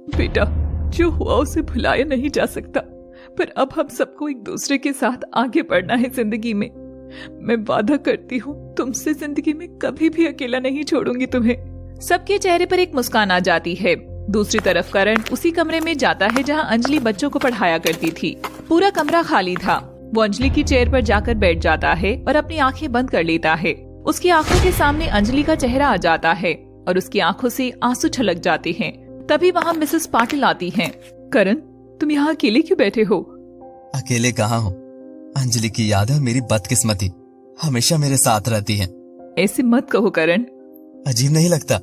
बेटा, जो हुआ उसे भुलाया नहीं जा सकता, पर अब हम सबको एक दूसरे के साथ आगे बढ़ना है जिंदगी में। मैं वादा करती हूँ तुमसे जिंदगी में कभी भी अकेला नहीं छोड़ूंगी तुम्हें। सबके चेहरे पर एक मुस्कान आ जाती है। दूसरी तरफ करण उसी कमरे में जाता है जहाँ अंजलि बच्चों को पढ़ाया करती थी। पूरा कमरा खाली था। वो अंजलि की चेयर पर जाकर बैठ जाता है और अपनी आंखें बंद कर लेता है। उसकी आंखों के सामने अंजलि का चेहरा आ जाता है और उसकी आंखों से आंसू छलक जाते हैं। तभी वहाँ मिसेस पाटिल आती हैं। करण, तुम यहाँ अकेले क्यों बैठे हो? अकेले कहाँ हूँ, अंजलि की यादें मेरी बदकिस्मती हमेशा मेरे साथ रहती हैं। ऐसे मत कहो करण। अजीब नहीं लगता?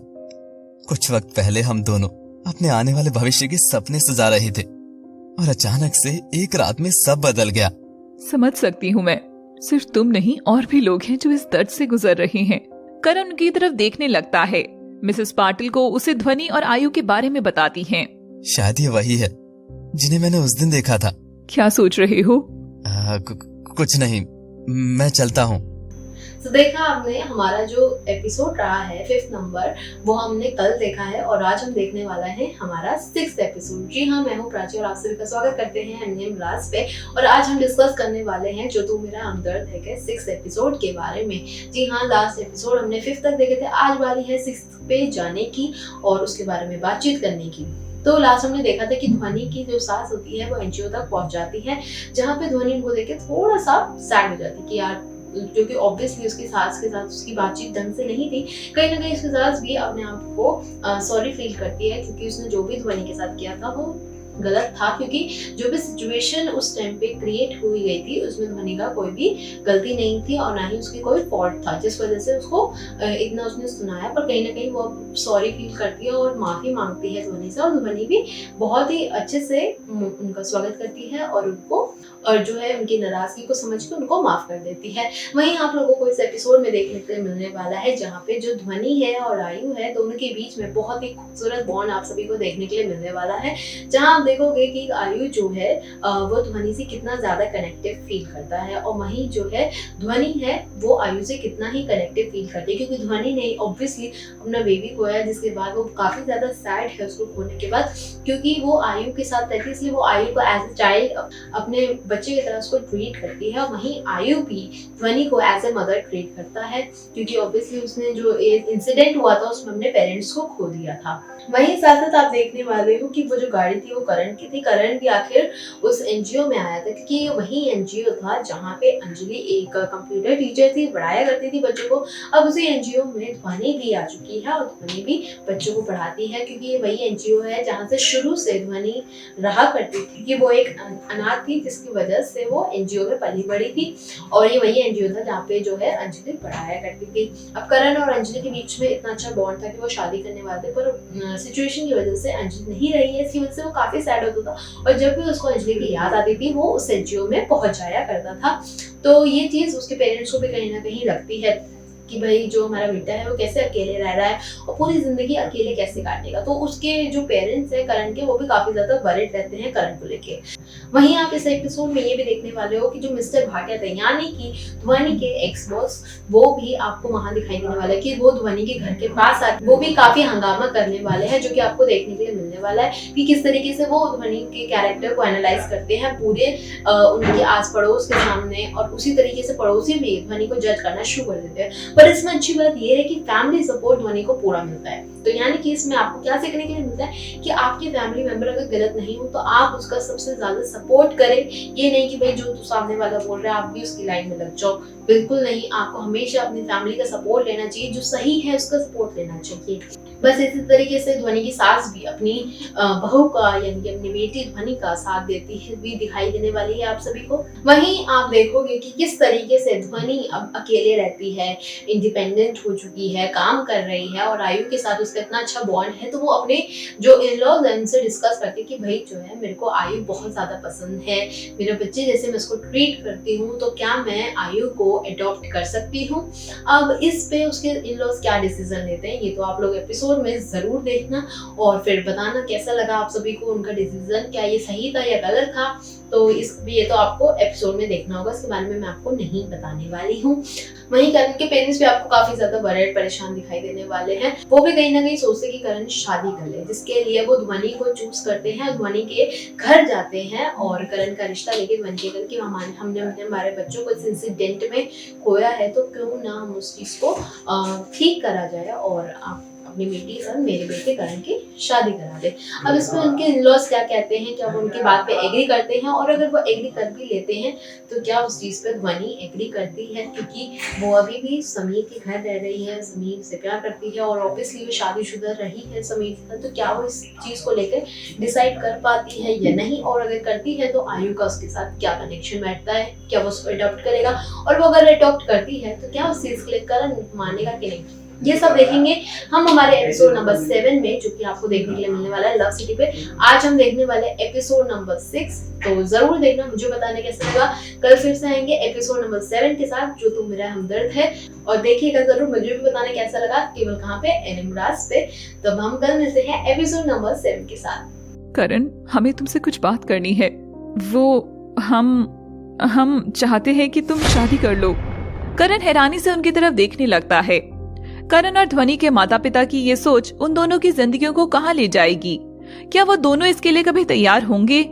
कुछ वक्त पहले हम दोनों अपने आने वाले भविष्य के सपने सजा रहे थे और अचानक से एक रात में सब बदल गया। समझ सकती हूँ मैं। सिर्फ तुम नहीं, और भी लोग हैं जो इस दर्द से गुजर रहे हैं। करण उनकी तरफ देखने लगता है। मिसेस पाटिल को उसे ध्वनि और आयु के बारे में बताती हैं। शायद ये वही है जिन्हें मैंने उस दिन देखा था। क्या सोच रहे हो? कुछ नहीं, मैं चलता हूँ। तो देखा आपने हमारा जो एपिसोड रहा है 5th नंबर, वो हमने कल देखा है और आज हम देखने वाला है हमारा 6th एपिसोड। जी हाँ, मैं हूँ प्राची और आप सभी का स्वागत करते हैं एमएम ब्लास्ट पे। और आज हम डिस्कस करने वाले हैं जो तू मेरा हमदर्द है के 6th एपिसोड के बारे में। जी हाँ, लास्ट एपिसोड हमने 5th तक देखे थे, आज बारी है 6th पे जाने की और उसके बारे में बातचीत करने की। तो लास्ट हमने देखा था कि ध्वनि की जो सास होती है वो एनजीओ तक पहुंच जाती है, जहाँ पे ध्वनि उनको देख के थोड़ा सा सैड हो जाती है कि यार, जो कि ऑब्वियसली उसकी सास के साथ उसकी बातचीत ढंग से नहीं थी। कहीं ना कहीं उसकी सास भी अपने आप को सॉरी फील करती है, क्योंकि उसने जो भी ध्वनि के साथ किया था वो गलत था। क्योंकि जो भी सिचुएशन उस टाइम पे क्रिएट हुई गई थी उसमें ध्वनि का कोई भी गलती नहीं थी और ना ही उसकी कोई फॉल्ट था, जिस वजह से उसको इतना उसने सुनाया। पर कहीं ना कहीं वो सॉरी फील करती है और माफी मांगती है ध्वनि से, और ध्वनि भी बहुत ही अच्छे से उनका स्वागत करती है और उनको और जो है उनकी नाराजगी को समझ के उनको माफ कर देती है। वहीं आप लोगों को इस एपिसोड में देखने के लिए मिलने वाला है जहाँ पे जो ध्वनि है और आयु है, दोनों के बीच में बहुत ही खूबसूरत बॉन्ड आप सभी को देखने के लिए मिलने वाला है। जहाँ आप देखोगे कि आयु जो है वो ध्वनि से कितना ज्यादा कनेक्टिव फील करता है, और वहीं जो है ध्वनि है वो आयु से कितना ही कनेक्टिव फील करती है। क्योंकि ध्वनि ने ऑब्वियसली अपना बेबी खोया, जिसके बाद वो काफी ज्यादा सैड है उसको खोने के बाद, क्योंकि वो आयु के साथ रहती है, इसलिए वो आयु को एज ए चाइल्ड अपने बच्चे की तरह उसको ट्रीट करती है। वहीं आयु भी ध्वनि को एज ए मदर ट्रीट करता है, क्योंकि ऑब्वियसली उसने जो इंसिडेंट हुआ था उसमें अपने पेरेंट्स को खो दिया था। वहीं साथ साथ आप देखने वाले हो कि वो जो गाड़ी थी वो करण की थी। करण भी आखिर उस एनजीओ में आया था, क्योंकि वही एनजीओ था जहाँ पे अंजलि एक कंप्यूटर टीचर थी, पढ़ाया करती थी बच्चों को। अब उसी एनजीओ में ध्वनि भी आ चुकी है और ध्वनि भी बच्चों को पढ़ाती है, क्योंकि ये वही एनजीओ है जहाँ से शुरू से ध्वनि रहा करती थी कि वो एक अनाथ थी, जिसकी वजह से वो एनजीओ में पली बड़ी थी। और ये वही एनजीओ था जहाँ पे जो है अंजलि पढ़ाया करती थी। अब करण और अंजलि के बीच में इतना अच्छा बॉन्ड था कि वो शादी करने वाले थे, पर सिचुएशन की वजह से अंजलि नहीं रही है, इसकी वजह से वो काफी सैड होता था और जब भी उसको अंजलि की याद आती थी वो उस एनजीओ में पहुंच जाया करता था। तो ये चीज उसके पेरेंट्स को भी कहीं ना कहीं लगती है कि भाई जो हमारा बेटा है वो कैसे अकेले रह रहा है और पूरी जिंदगी अकेले कैसे काटेगा। तो उसके जो पेरेंट्स हैं करण के, वो भी काफी ज्यादा वरिड रहते हैं करण को लेके। वहीं आप इस एपिसोड में ये भी देखने वाले हो कि जो मिस्टर भाटिया थे, यानी कि ध्वनि के एक्स बॉस, वो भी आपको वहां दिखाई देने वाला है कि वो ध्वनि के घर के पास आके वो भी काफी हंगामा करने वाले हैं, जो कि आपको देखने के लिए मिलने वाला है कि किस तरीके से वो ध्वनि के कैरेक्टर को एनालाइज करते हैं पूरे उनके आस पड़ोस के सामने, और उसी तरीके से पड़ोसी भी ध्वनि को जज करना शुरू कर देते हैं। पर इसमें अच्छी बात यह है कि फैमिली सपोर्ट ध्वनि को पूरा मिलता है। तो यानी कि इसमें आपको क्या सीखने के लिए मिलता है कि आपके फैमिली मेंबर अगर गलत नहीं हो तो आप उसका सबसे ज्यादा सपोर्ट करें। ये नहीं कि भाई जो सामने वाला बोल रहा है आप भी उसकी लाइन में लग जाओ, बिल्कुल नहीं। आपको हमेशा अपनी फैमिली का सपोर्ट लेना चाहिए, जो सही है उसका सपोर्ट लेना चाहिए। बस इसी तरीके से ध्वनि की सास भी अपनी बहू का यानी कि अपनी बेटी ध्वनि का साथ देती है भी दिखाई देने वाली है आप सभी को। वहीं आप देखोगे कि किस तरीके से ध्वनि अब अकेले रहती है, इंडिपेंडेंट हो चुकी है, काम कर रही है और आयु के साथ उसका इतना अच्छा बॉन्ड है। तो वो अपने जो इन-लॉज हैं उनसे डिस्कस करती है कि भाई जो है मेरे को आयु बहुत ज्यादा पसंद है, मेरे बच्चे जैसे मैं इसको ट्रीट करती हूँ, तो क्या मैं आयु को अडॉप्ट कर सकती हूँ। अब इस पे उसके इन-लॉज क्या डिसीजन लेते हैं ये तो आप लोग एपिसोड में जरूर देखना और फिर बताना कैसा लगा आप सभी को उनका डिसीजन, क्या ये सही था या गलत था। तो ये तो आपको एपिसोड में देखना होगा, इसके बारे में मैं आपको नहीं बताने वाली हूँ। वहीं करण के पेरेंट्स भी आपको काफी ज्यादा बड़े परेशान दिखाई देने वाले हैं। वो भी कहीं ना कहीं सोचते कि करण शादी कर ले, जिसके लिए वो ध्वनि को चूज करते हैं, ध्वनि के घर जाते हैं और करण का रिश्ता लेके ध्वनि के घर कि हमने हमारे बच्चों को इस इंसिडेंट में खोया है, तो क्यों ना हम उस चीज को ठीक करा जाए और आप अपनी बेटी के साथ मेरे बेटे करण की शादी करा दे। अब इसमें उनके इन-लॉज क्या कहते हैं, क्या वो उनकी बात पे एग्री करते हैं, और अगर वो एग्री कर भी लेते हैं तो क्या उस चीज पे ध्वनि एग्री करती है, क्योंकि वो अभी भी समीर के घर रह रही है, समीर से प्यार करती है और ऑब्वियसली वो शादीशुदा रही है समीर के साथ, तो क्या वो इस चीज को लेकर डिसाइड कर पाती है या नहीं, और अगर करती है तो आयु का उसके साथ क्या कनेक्शन बैठता है, क्या वो उसको अडॉप्ट करेगा, और वो अगर अडॉप्ट करती है तो क्या उस चीज के लिए करण मानेगा कि नहीं, ये सब देखेंगे हम हमारे एपिसोड नंबर 7 में, जो कि आपको देखने के लिए मिलने वाला है लव सिटी पे। आज हम देखने वाले एपिसोड नंबर 6, तो जरूर देखना, मुझे बताना कैसा लगा। कल फिर से आएंगे एपिसोड नंबर 7 के साथ, जो तू मेरा हमदर्द है, और देखिएगा जरूर, मुझे भी बताना कैसा लगा, केवल कहाँ पे, एनएम राज पे। तो अब हम कल मिलते हैं एपिसोड नंबर 7 के साथ। करण, हमें तुमसे कुछ बात करनी है। वो हम चाहते हैं कि तुम शादी कर लो। करण हैरानी से उनकी तरफ देखने लगता है। करण और ध्वनि के माता पिता की ये सोच उन दोनों की जिंदगियों को कहां ले जाएगी? क्या वो दोनों इसके लिए कभी तैयार होंगे?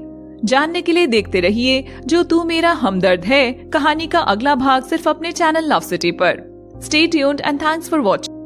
जानने के लिए देखते रहिए जो तू मेरा हमदर्द है कहानी का अगला भाग सिर्फ अपने चैनल लव सिटी पर। Stay tuned and thanks for watching.